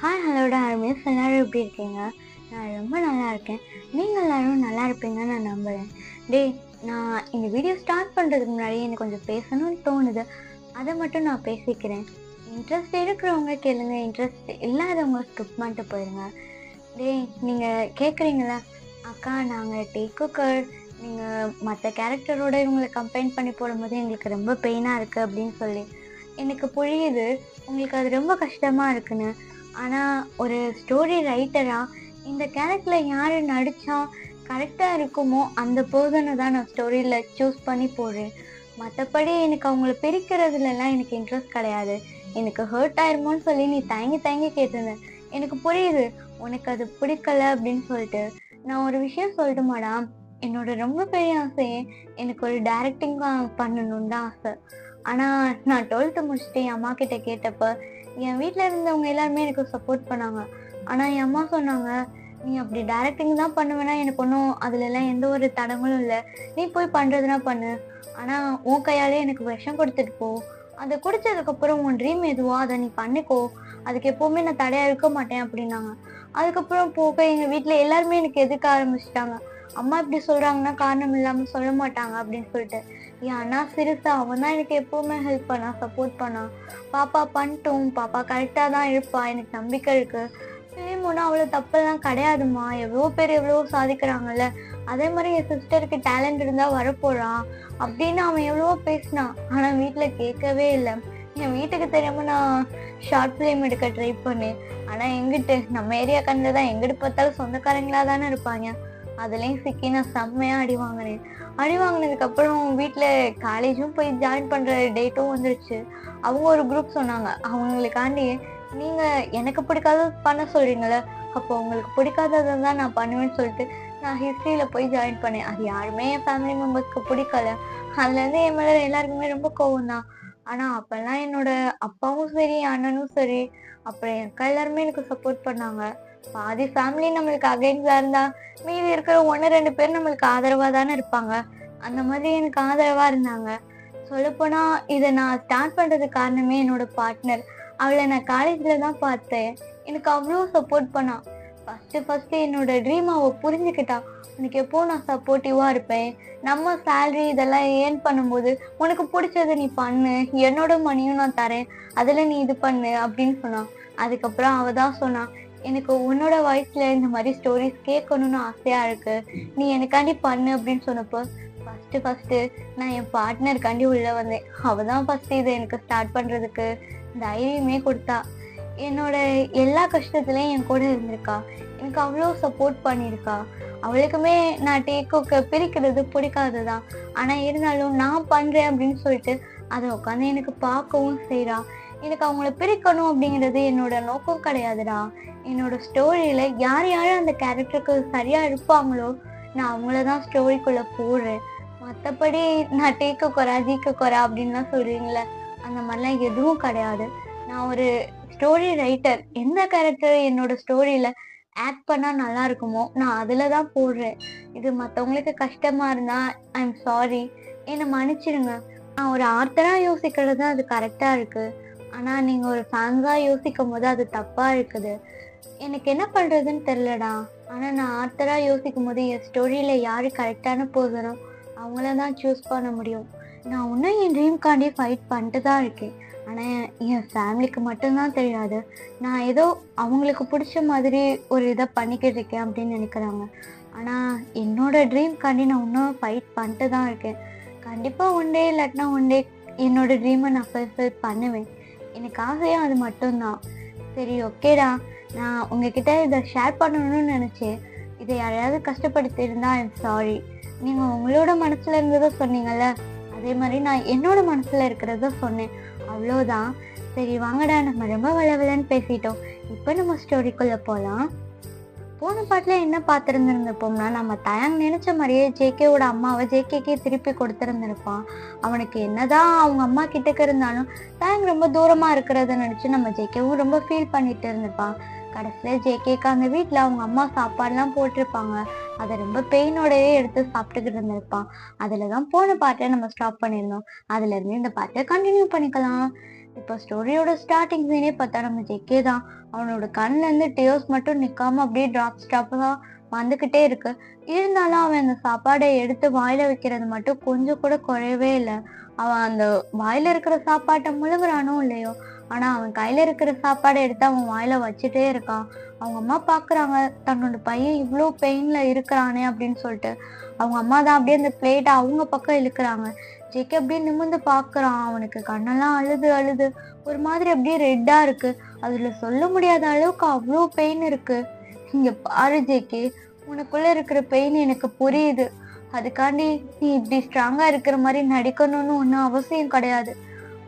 Hi ஹலோடா miss எல்லோரும் எப்படி இருக்கீங்க? நான் ரொம்ப நல்லா இருக்கேன். நீங்கள் எல்லோரும் நல்லா இருப்பீங்கன்னு நான் நம்புகிறேன். நான் இந்த வீடியோ ஸ்டார்ட் பண்ணுறதுக்கு முன்னாடி எனக்கு கொஞ்சம் பேசணும்னு தோணுது. அதை மட்டும் நான் பேசிக்கிறேன். இன்ட்ரெஸ்ட் இருக்கிறவங்க கேளுங்க, இன்ட்ரெஸ்ட் இல்லாதவங்க ஸ்கிப் பண்ணிட்டு போயிடுங்க. நீங்கள் கேட்குறீங்களா, அக்கா நாங்கள் டேக் குக்கர் நீங்கள் மற்ற கேரக்டரோட இவங்களை கம்பைன் பண்ணி போடும்போது எங்களுக்கு ரொம்ப பெயினாக இருக்குது அப்படின்னு சொல்லி. எனக்கு புரியுது உங்களுக்கு அது ரொம்ப கஷ்டமாக இருக்குன்னு. ஆனால் ஒரு ஸ்டோரி ரைட்டராக இந்த கேரக்டரில் யார் நடித்தா கரெக்டாக இருக்குமோ அந்த பர்சனை தான் நான் ஸ்டோரியில் சூஸ் பண்ணி போடுறேன். மற்றபடி எனக்கு அவங்கள பிரிக்கிறதுலலாம் எனக்கு இன்ட்ரெஸ்ட் கிடையாது. எனக்கு ஹர்ட் ஆயிருமோன்னு சொல்லி நீ தயங்கி தயங்கி கேட்டிருந்தேன். எனக்கு புரியுது உனக்கு அது பிடிக்கல அப்படின்னு சொல்லிட்டு. நான் ஒரு விஷயம் சொல்லட்டுமாடா, என்னோட ரொம்ப பெரிய ஆசையே எனக்கு ஒரு டைரக்டிங் பண்ணணுன்னு தான் ஆசை. ஆனால் நான் 12th முடிச்சுட்டு என் அம்மா கிட்ட கேட்டப்ப என் வீட்டில் இருந்தவங்க எல்லாருமே எனக்கு சப்போர்ட் பண்ணாங்க. ஆனால் என் அம்மா சொன்னாங்க, நீ அப்படி டைரக்டிங் தான் பண்ணுவேன்னா எனக்கு ஒன்றும் அதுலலாம் எந்த ஒரு தடங்களும் இல்லை, நீ போய் பண்ணுறதுனா பண்ணு, ஆனால் உன் கையாலே எனக்கு விஷம் கொடுத்துட்டு போ, அதை குடிச்சதுக்கப்புறம் உன் ட்ரீம் எதுவோ அதை நீ பண்ணிக்கோ, அதுக்கு எப்போவுமே நான் தடையாக இருக்க மாட்டேன் அப்படின்னாங்க. அதுக்கப்புறம் போக எங்கள் வீட்டில் எல்லாருமே எனக்கு எதிர்க்க ஆரம்பிச்சிட்டாங்க. அம்மா இப்படி சொல்கிறாங்கன்னா காரணம் இல்லாமல் சொல்ல மாட்டாங்க அப்படின்னு சொல்லிட்டு. என் அண்ணா சிறுசா அவன் தான் எனக்கு எப்போவுமே ஹெல்ப் பண்ணான், சப்போர்ட் பண்ணான். பாப்பா பண்ணிட்டோம், பாப்பா கரெக்டாக தான் இருப்பா, எனக்கு நம்பிக்கை இருக்குது, ஃபிலிம் அவ்வளோ தப்பெல்லாம் கிடையாதுமா, எவ்வளோ பேர் எவ்வளோ சாதிக்கிறாங்கல்ல, அதே மாதிரி என் சிஸ்டருக்கு டேலண்ட் இருந்தால் வரப்போறான் அப்படின்னு அவன் எவ்வளவோ பேசினான். ஆனால் வீட்டில் கேட்கவே இல்லை. என் வீட்டுக்கு தெரியாமல் நான் ஷார்ட் ஃபிலிம் எடுக்க ட்ரை பண்ணேன். ஆனால் எங்கிட்டு நம்ம ஏரியா கண்ணில் தான் எங்கிட்டு பார்த்தாலும் சொந்தக்காரங்களா தானே இருப்பாங்க. அதுலேயும் சிக்கி நான் செம்மையாக அடி வாங்கினேன். அடி வாங்கினதுக்கப்புறம் வீட்டில் காலேஜும் போய் ஜாயின் பண்ணுற டேட்டும் வந்துருச்சு. அவங்க ஒரு குரூப் சொன்னாங்க. அவங்களுக்காண்டி நீங்கள் எனக்கு பிடிக்காத பண்ண சொல்கிறீங்களே, அப்போ உங்களுக்கு பிடிக்காததை தான் நான் பண்ணுவேன்னு சொல்லிட்டு நான் ஹிஸ்ட்ரியில் போய் ஜாயின் பண்ணேன். அது யாருமே என் ஃபேமிலி மெம்பர்ஸ்க்கு பிடிக்கல. அதுலேருந்து என் மேலே எல்லாருக்குமே ரொம்ப கோவம் தான். ஆனால் அப்போல்லாம் என்னோட அப்பாவும் சரி, அண்ணனும் சரி, அப்புறம் என் அக்கா எல்லாருமே எனக்கு சப்போர்ட் பண்ணாங்க. பாதி ஃபேமிலி நம்மளுக்கு அகைன்ஸ்டாக இருந்தா மீதி இருக்கிற 1-2 பேர் நம்மளுக்கு ஆதரவாக தானே இருப்பாங்க. அந்த மாதிரி எனக்கு ஆதரவாக இருந்தாங்க. சொல்லப்போனால் இதை நான் ஸ்டார்ட் பண்ணுறதுக்கு காரணமே என்னோட பார்ட்னர். அவளை நான் காலேஜில் தான் பார்த்தேன். எனக்கு அவ்வளோ சப்போர்ட் பண்ணான். ஃபஸ்ட்டு என்னோட ட்ரீம் அவள் புரிஞ்சுக்கிட்டான். உனக்கு எப்போ நான் சப்போர்ட்டிவாக இருப்பேன், நம்ம சேல்ரி இதெல்லாம் ஏர்ன் பண்ணும்போது உனக்கு பிடிச்சது நீ பண்ணு, என்னோட மணியும் நான் தரேன், அதில் நீ இது பண்ணு அப்படின்னு சொன்னான். அதுக்கப்புறம் அவள் தான் சொன்னான், எனக்கு உன்னோட வாய்ஸ்ல இந்த மாதிரி ஸ்டோரிஸ் கேட்கணும்னு ஆசையா இருக்கு, நீ எனக்காண்டி பண்ணு அப்படின்னு சொன்னப்போ ஃபர்ஸ்ட் நான் என் பார்ட்னருக்காண்டி உள்ள வந்தேன். அவ தான் ஃபர்ஸ்ட் இதை எனக்கு ஸ்டார்ட் பண்றதுக்கு தைரியமே கொடுத்தா. என்னோட எல்லா கஷ்டத்துலயும் என் கூட இருந்திருக்கா. எனக்கு அவ்வளோ சப்போர்ட் பண்ணியிருக்கா. அவளுக்குமே நான் டேக்கோக்க பிரிக்கிறது பிடிக்காதுதான். ஆனா இருந்தாலும் நான் பண்றேன் அப்படின்னு சொல்லிட்டு அதை உட்காந்து எனக்கு பார்க்கவும் செய்றா. எனக்கு அவங்கள பிரிக்கணும் அப்படிங்கிறது என்னோட நோக்கம் கிடையாதுடா. என்னோட ஸ்டோரியில யார் யாரும் அந்த கேரக்டருக்கு சரியா இருப்பாங்களோ நான் அவங்கள தான் ஸ்டோரிக்குள்ள போடுறேன். மற்றபடி நான் டேக்க குறை ஜீக்க குறை அப்படின்லாம் சொல்றீங்களே, அந்த மாதிரிலாம் எதுவும் கிடையாது. நான் ஒரு ஸ்டோரி ரைட்டர். எந்த கேரக்டர் என்னோட ஸ்டோரியில ஆக்ட் பண்ணா நல்லா இருக்குமோ நான் அதில் தான் போடுறேன். இது மற்றவங்களுக்கு கஷ்டமா இருந்தா ஐ எம் சாரி, என்னை மன்னிச்சிடுங்க. நான் ஒரு ஆர்த்தரா யோசிக்கிறது அது கரெக்டா இருக்கு. ஆனா நீங்க ஒரு ஃபேன்ஸா யோசிக்கும் போது அது தப்பா இருக்குது. எனக்கு என்ன பண்றதுன்னு தெரியலடா. ஆனா நான் ஆர்த்தரா யோசிக்கும் போது என் ஸ்டோரியில யாரு கரெக்டான பர்சனோ அவங்கள தான் சூஸ் பண்ண முடியும். நான் இன்னும் என் ட்ரீம்காண்டி ஃபைட் பண்ணிட்டு தான் இருக்கேன். ஆனா என் ஃபேமிலிக்கு மட்டும்தான் தெரியாது. நான் ஏதோ அவங்களுக்கு பிடிச்ச மாதிரி ஒரு இதை பண்ணிக்கிட்டு இருக்கேன் அப்படின்னு நினைக்கிறாங்க. ஆனா என்னோட ட்ரீம்காண்டி நான் இன்னும் ஃபைட் பண்ணிட்டு தான் இருக்கேன். கண்டிப்பா ஒன் டே இல்லாட்டினா ஒன் டே என்னோட ட்ரீமை நான் ஃபுல்ஃபில் பண்ணுவேன். எனக்கு ஆசையும் அது மட்டும்தான். சரி ஓகேடா, நான் உங்ககிட்ட இதை ஷேர் பண்ணணும்னு நினச்சேன். இதை யாரையாவது கஷ்டப்படுத்தி இருந்தா ஐ எம் சாரி. நீங்கள் உங்களோட மனசில் இருந்ததை சொன்னீங்கல்ல, அதே மாதிரி நான் என்னோட மனசில் இருக்கிறத சொன்னேன், அவ்வளோதான். சரி வாங்கடா, நம்ம ரொம்ப வளவலன்னு பேசிட்டோம். இப்போ நம்ம ஸ்டோரிக்குள்ளே போகலாம். போன பாட்டில் என்ன பார்த்துருந்துருந்துருப்போம்னா, நம்ம தயாங் நினச்ச மாதிரியே ஜேகேவோட அம்மாவை ஜேகேக்கே திருப்பி கொடுத்துருந்துருப்பான். அவனுக்கு என்னதான் அவங்க அம்மா கிட்டக்க இருந்தாலும் தயாங் ரொம்ப தூரமாக இருக்கிறத நினச்சி நம்ம ஜேகேவும் ரொம்ப ஃபீல் பண்ணிட்டு இருந்திருப்பான். கடைசியில் ஜேகேக்கு அந்த வீட்டில் அவங்க அம்மா சாப்பாடுலாம் போட்டிருப்பாங்க. அதை ரொம்ப பெயினோடவே எடுத்து சாப்பிட்டுக்கிட்டு இருந்திருப்பான். அதில் தான் போன பாட்டை நம்ம ஸ்டாப் பண்ணியிருந்தோம். அதுலேருந்து இந்த பாட்டை கண்டினியூ பண்ணிக்கலாம். இப்போ ஸ்டோரியோட ஸ்டார்டிங் சீனே பார்த்தா நம்ம ஜெக்கே தான். அவனோட கண்ணுல இருந்து டியர்ஸ் மட்டும் நிக்காம அப்படியே டிராப்ஸா வந்துகிட்டே இருக்கு. இருந்தாலும் அவன் அந்த சாப்பாடை எடுத்து வாயில வைக்கிறது மட்டும் கொஞ்சம் கூட குறையவே இல்லை. அவன் அந்த வாயில இருக்கிற சாப்பாட்டை முழுங்குறானோ இல்லையோ, ஆனா அவன் கையில இருக்கிற சாப்பாடை எடுத்து அவன் வாயில வச்சுட்டே இருக்கான். அவங்க அம்மா பாக்குறாங்க, தன்னோட பையன் இவ்வளோ பெயின்ல இருக்கிறானே அப்படின்னு சொல்லிட்டு. அவங்க அம்மா தான் அப்படியே அந்த பிளேட்டை அவங்க பக்கம் இழுக்கிறாங்க. ஜெக்கி அப்படியே நிமிர்ந்து பாக்குறான். அவனுக்கு கண்ணெல்லாம் அழுது அழுது ஒரு மாதிரி அப்படியே ரெட்டா இருக்கு. அதுல சொல்ல முடியாத அளவுக்கு அவ்வளோ பெயின் இருக்கு. இங்க பாரு ஜெக்கி, உனக்குள்ள இருக்கிற பெயின் எனக்கு புரியுது. அதுக்காண்டி நீ இப்படி ஸ்ட்ராங்கா இருக்கிற மாதிரி நடிக்கணும்னு ஒன்றும் அவசியம் கிடையாது.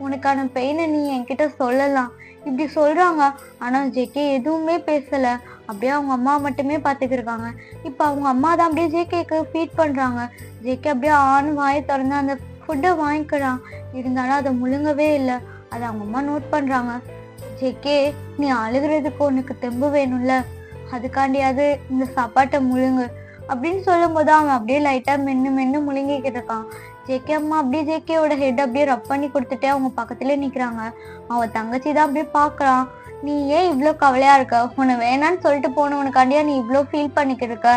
உனக்கான பெயினை நீ என்கிட்ட சொல்லலாம். இப்படி சொல்றாங்க. ஆனா ஜேகே எதுவுமே பேசல. அப்படியே அவங்க அம்மா மட்டுமே பாத்துக்கிருக்காங்க. இப்ப அவங்க அம்மா தான் அப்படியே ஜேகேக்கு ஃபீட் பண்றாங்க. ஜேகே அப்படியே வாயை திறந்து அந்த ஃபுட்டை வாங்கிக்கிறான். இருந்தாலும் அதை முழுங்கவே இல்லை. அதை அவங்க அம்மா நோட் பண்றாங்க. ஜேகே, நீ அழுகிறதுக்கு உனக்கு தெம்பு வேணும்ல, அதுக்காண்டியாவது இந்த சாப்பாட்டை முழுங்கு அப்படின்னு சொல்லும் போது அவன் அப்படியே லைட்டா மென்னு முழுங்கிக்கிட்டு இருக்கான். ஜேகே அம்மா அப்படியே ஜேகேயோட ஹெட் அப்படியே ரப் பண்ணி கொடுத்துட்டே அவங்க பக்கத்துல நிக்கிறாங்க. அவன் தங்கச்சி தான் அப்படியே பாக்குறான். நீ ஏன் இவ்வளோ கவலையா இருக்க? உன்னை வேணான்னு சொல்லிட்டு போனவனுக்காண்டியா நீ இவ்வளோ ஃபீல் பண்ணிக்கிட்டு இருக்க?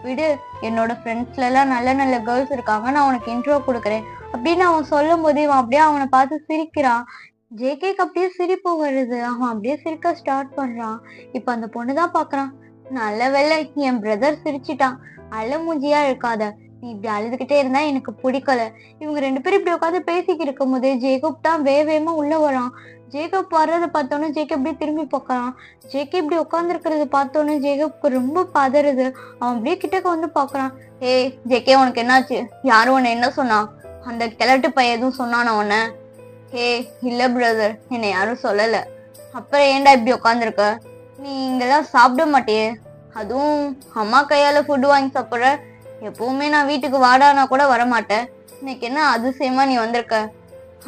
விடு, என்னோட ஃப்ரெண்ட்ஸ்ல எல்லாம் நல்ல நல்ல கேர்ள்ஸ் இருக்காங்க, நான் உனக்கு இன்ட்ரோ கொடுக்குறேன் அப்படின்னு அவன் சொல்லும் போது இவன் அப்படியே அவனை பார்த்து சிரிக்கிறான். ஜேகேக்கு அப்படியே சிரிப்பு வருது. அவன் அப்படியே சிரிக்க ஸ்டார்ட் பண்றான். இப்ப அந்த பொண்ணுதான் பாக்குறான். நல்ல வேலை என் பிரதர் சிரிச்சிட்டான். அழமூஞ்சியா இருக்காத, நீ இப்படி அழுதுகிட்டே இருந்தா எனக்கு பிடிக்கல. இவங்க 2 பேரும் இப்படி உட்காந்து பேசிக்கிட்டு இருக்கும் போது ஜேக்கப் தான் வேகமா உள்ள வரான். ஜேக்கப் வர்றதை பார்த்தோன்னே ஜேக்கப் அப்படியே திரும்பி பார்க்கறான். ஜேக்கே இப்படி உட்கார்ந்து இருக்கிறத பார்த்தோன்னே ஜேக்கப்க்கு ரொம்ப பதறுது. அவன் அப்படியே கிட்டக்க வந்து பாக்குறான். ஏய் ஜேக்கே, உனக்கு என்னாச்சு? யாரும் உன்னை என்ன சொன்னா? அந்த கிழட்டு பையன் எதுவும் சொன்னானா உன்ன? ஏ இல்ல பிரதர், என்னை யாரும் சொல்லல. அப்புறம் ஏன்டா இப்படி உட்காந்துருக்க? நீ இங்கெல்லாம் சாப்பிட மாட்டியே, அதுவும் அம்மா கையால ஃபுட் வாங்கி சாப்பிட்ற. எப்பவுமே நான் வீட்டுக்கு வாடானா கூட வரமாட்டேன். இன்னைக்கு என்ன அதிசயமா நீ வந்திருக்க?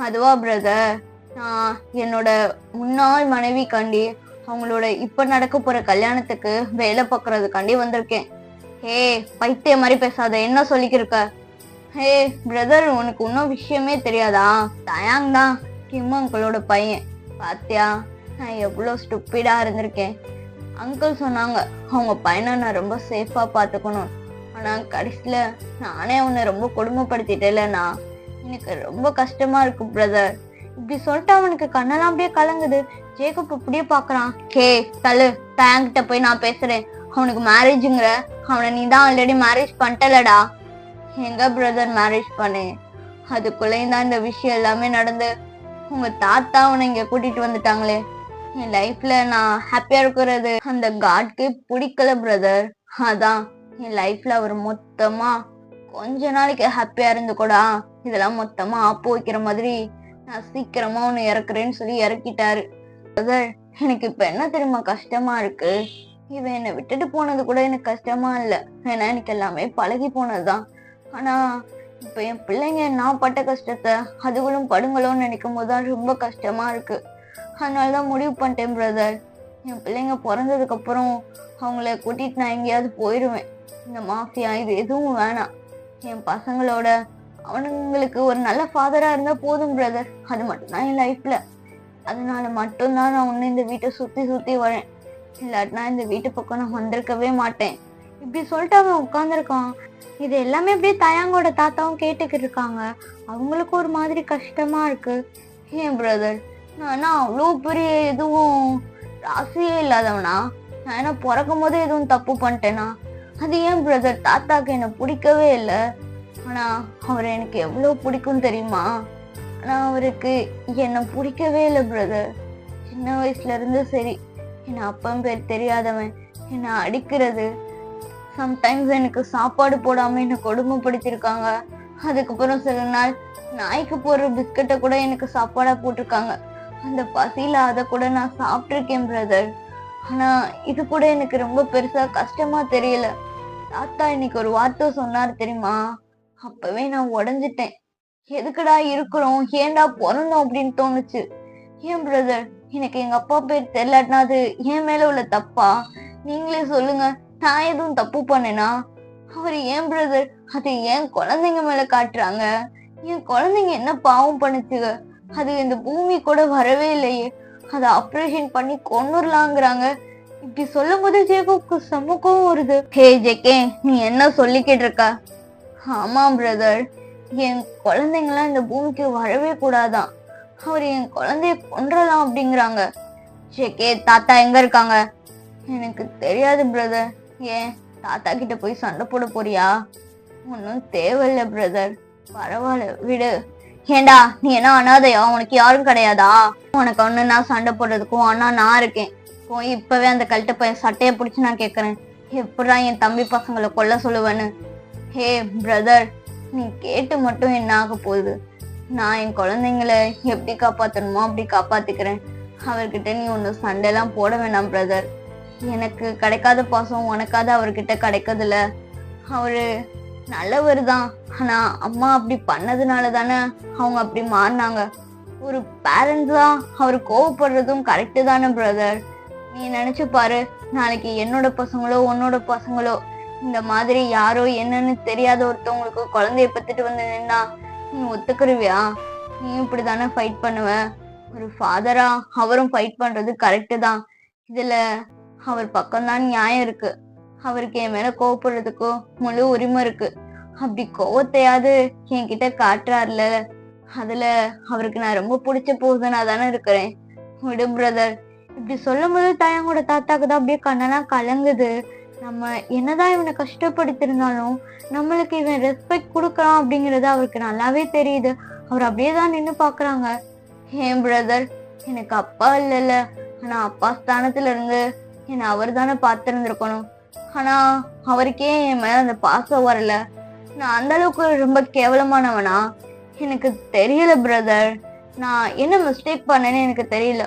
அதுவா பிரதர், நான் என்னோட முன்னாள் மனைவி காண்டி அவங்களோட இப்ப நடக்க போற கல்யாணத்துக்கு வேலை பார்க்கறதுக்காண்டி வந்திருக்கேன். ஹே பைத்திய மாதிரி பேசாத, என்ன சொல்லிக்கிருக்க? ஹே பிரதர், உனக்கு இன்னும் விஷயமே தெரியாதா? தயாங் தான் கிம் அங்கிளோட பையன். பாத்தியா நான் எவ்வளோ ஸ்டூப்பிடா இருந்திருக்கேன். அங்கிள் சொன்னாங்க அவங்க பையனை நான் ரொம்ப சேஃபா பாத்துக்கணும். ஆனா கடைசியில நானே உன்னை ரொம்ப கொடுமைப்படுத்திட்டேன்லண்ணா. எனக்கு ரொம்ப கஷ்டமா இருக்கு பிரதர். இப்படி சொல்லிட்டு அவனுக்கு கண்ணெல்லாம் அப்படியே கலங்குது. ஜேக்கப் அப்படியே பாக்குறான். கே தலு, தயாங்கிட்ட போய் நான் பேசுறேன். அவனுக்கு மேரேஜுங்கிற, அவனை நீ தான் ஆல்ரெடி மேரேஜ் பண்ணிட்டலடா. எங்க பிரதர் மேரேஜ் பண்ணேன்? அதுக்குள்ளேயும் தான் இந்த விஷயம் எல்லாமே நடந்து உங்க தாத்தா அவனை இங்க கூட்டிட்டு வந்துட்டாங்களே. என் லைஃப்ல நான் ஹாப்பியா இருக்கிறது அந்த காட்க்கு பிடிக்கல பிரதர். அதான் என் லைஃப்ல அவர் மொத்தமா கொஞ்ச நாளைக்கு ஹாப்பியா இருந்து கூட இதெல்லாம் மொத்தமா ஆப்பு வைக்கிற மாதிரி நான் சீக்கிரமா ஒண்ணு இறக்குறேன்னு சொல்லி இறக்கிட்டாரு. பிரதர், எனக்கு இப்ப என்ன தெரியுமா கஷ்டமா இருக்கு? இவன் என்னை விட்டுட்டு போனது கூட எனக்கு கஷ்டமா இல்லை, ஏன்னா எனக்கு எல்லாமே பழகி போனதுதான். ஆனா இப்ப என் பிள்ளைங்க நான் பட்ட கஷ்டத்தை அதுகளும் படுங்களோன்னு நினைக்கும் போதுதான் ரொம்ப கஷ்டமா இருக்கு. அதனாலதான் முடிவு பண்ணிட்டேன் பிரதர், என் பிள்ளைங்க பிறந்ததுக்கு அப்புறம் அவங்கள கூட்டிட்டு நான் எங்கேயாவது போயிடுவேன். இந்த மாஃபியா இது எதுவும் வேணாம். என் பசங்களோட அவனுங்களுக்கு ஒரு நல்ல ஃபாதரா இருந்தா போதும் பிரதர். அது மட்டும்தான் என் லைஃப்ல. அதனால மட்டும்தான் நான் ஒண்ணு இந்த வீட்டை சுத்தி வரேன். இல்லாட்டினா இந்த வீட்டு பக்கம் நான் வந்திருக்கவே மாட்டேன். இப்படி சொல்லிட்டு அவன் உட்காந்துருக்கான். இது எல்லாமே அப்படியே தயாங்கோட தாத்தாவும் கேட்டுக்கிட்டு இருக்காங்க. அவங்களுக்கு ஒரு மாதிரி கஷ்டமா இருக்கு. ஏன் பிரதர், நான் அவ்வளோ பெரிய எதுவும் ராசியே இல்லாதவனா? நான் என்ன பிறக்கும் போது எதுவும் தப்பு பண்ணிட்டேனா? அது ஏன் பிரதர், தாத்தாக்கு என்ன பிடிக்கவே இல்லை. ஆனா அவர் எனக்கு எவ்வளவு பிடிக்கும் தெரியுமா? ஆனா அவருக்கு என்னை பிடிக்கவே இல்லை பிரதர். சின்ன வயசுல இருந்து சரி, என் அப்பன் பேர் தெரியாதவன் என்னை அடிக்கிறது, சம்டைம்ஸ் எனக்கு சாப்பாடு போடாம என்ன கொடுமைப்படுத்திருக்காங்க. அதுக்கப்புறம் சில நாள் நாய்க்கு போடுற பிஸ்கட்டை கூட எனக்கு சாப்பாடா போட்டிருக்காங்க. அந்த பசியில அதை கூட நான் சாப்பிட்டிருக்கேன் பிரதர். ஆனா இது கூட எனக்கு ரொம்ப பெருசா கஷ்டமா தெரியல. தாத்தா இன்னைக்கு ஒரு வார்த்தை சொன்னார் தெரியுமா? அப்பவே நான் உடஞ்சிட்டேன். எதுக்குடா இருக்கிறோம், ஏன்டா பிறந்தோம் அப்படின்னு தோணுச்சு. ஏன் பிரதர், எனக்கு எங்க அப்பா பேர் தெரியலன்னா அது என் மேல உள்ள தப்பா? நீங்களே சொல்லுங்க, நான் எதுவும் தப்பு பண்ணேனா? அவர் ஏன் பிரதர் அது ஏன் குழந்தைங்க மேல காட்டுறாங்க? என் குழந்தைங்க என்ன பாவம் பண்ணுச்சுங்க? அது இந்த பூமி கூட வரவே இல்லையே, அதை ஆப்ரேஷன் பண்ணி கொன்னுடலாங்கிறாங்க. இப்படி சொல்லும் போது ஜேக்கோப்க்கு செம கோவம் வருது. ஹே ஜேகே, நீ என்ன சொல்லிக்கிட்டு இருக்க? ஆமா பிரதர், என் குழந்தைங்களாம் இந்த பூமிக்கு வரவே கூடாதான், அவர் என் குழந்தைய கொன்றலாம் அப்படிங்கிறாங்க. ஜேகே, தாத்தா எங்க இருக்காங்க? எனக்கு தெரியாது பிரதர். ஏன் தாத்தா கிட்ட போய் சண்டை போட போறியா? ஒன்னும் தேவையில்ல பிரதர், பரவாயில்ல விடு. ஏண்டா நீ என்ன அனாதையா? உனக்கு யாரும் கிடையாதா? உனக்கு ஒண்ணு நான் சண்டை போடுறதுக்கும் அண்ணா நான் இருக்கேன். போய் இப்பவே அந்த கழட்ட பையன் சட்டையை பிடிச்சு நான் கேக்குறேன், எப்படா என் தம்பி பசங்களை கொல்ல சொல்லுவேன்னு. ஹே பிரதர், நீ கேட்டு மட்டும் என்ன ஆக போகுது? நான் என் குழந்தைங்களை எப்படி காப்பாத்தணுமோ அப்படி காப்பாத்திக்கிறேன். அவர்கிட்ட நீ ஒண்ணு சண்டைலாம் போட வேணாம் பிரதர். எனக்கு கிடைக்காத பாசம் உனக்காவது அவர்கிட்ட கிடைக்காதுல்ல. அவரு நல்லவர் தான், ஆனா அம்மா அப்படி பண்ணதுனால தானே அவங்க அப்படி மாறினாங்க. ஒரு பேரண்ட்ஸா அவர் கோவப்படுறதும் கரெக்டு தானே பிரதர். நீ நினைச்சு பாரு, நாளைக்கு என்னோட பசங்களோ உன்னோட பசங்களோ இந்த மாதிரி யாரோ என்னன்னு தெரியாத ஒருத்தவங்களுக்கு குழந்தைய பத்துட்டு வந்து நின்னா நீ ஒத்துக்குருவியா? நீ இப்படிதானே ஃபைட் பண்ணுவ? ஒரு ஃபாதரா அவரும் ஃபைட் பண்றது கரெக்டு தான். இதுல அவர் பக்கம்தான் நியாயம் இருக்கு. அவருக்கு என் மேல கோவப்படுறதுக்கும் முழு உரிமை இருக்கு. அப்படி கோவத்தையாவது என்கிட்ட காட்டுறாருல, அதுல அவருக்கு நான் ரொம்ப பிடிச்ச போகுதுன்னா தானே இருக்கிறேன். விடு பிரதர். இப்படி சொல்லும் போது தயங்கோட தாத்தாக்கு தான் அப்படியே கண்ணெல்லாம் கலங்குது. நம்ம என்னதான் இவனை கஷ்டப்படுத்திருந்தாலும் நம்மளுக்கு இவன் ரெஸ்பெக்ட் கொடுக்கறான் அப்படிங்கறது அவருக்கு நல்லாவே தெரியுது. அவர் அப்படியே தான் நின்று பாக்குறாங்க. ஏன் பிரதர், எனக்கு அப்பா இல்லைல்ல, ஆனா அப்பா ஸ்தானத்துல இருந்து என்னை அவர் தானே பார்த்திருந்திருக்கணும். ஆனா அவருக்கே என் மேல அந்த பாசம் வரல. நான் அந்த அளவுக்கு ரொம்ப கேவலமானவனா? எனக்கு தெரியல பிரதர். நான் என்ன மிஸ்டேக் பண்ணேன்னு எனக்கு தெரியல.